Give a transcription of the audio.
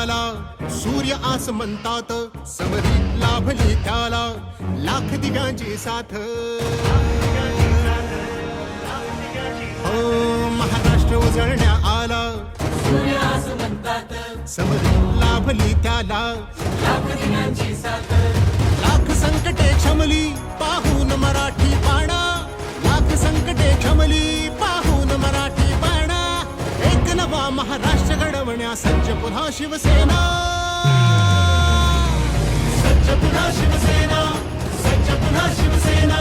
आला, सूर्य आस म्हणतात, समरीत लाभली त्याला लाख दिव्यांची साथ. हो महाराष्ट्र उजळण्या आला, सूर्य आस म्हणतात, समरीत लाभली त्याला लाख दिव्यांची साथ. लाख संकटे क्षमली पाहून मराठी बाणा, लाख संकटे क्षमली पाहून मराठी बाणा. एक नवा महाराष्ट्र घडवण्या सज्ज पुन्हा शिवसेना, सज्ज पुन्हा शिवसेना, सज्ज पुन्हा शिवसेना.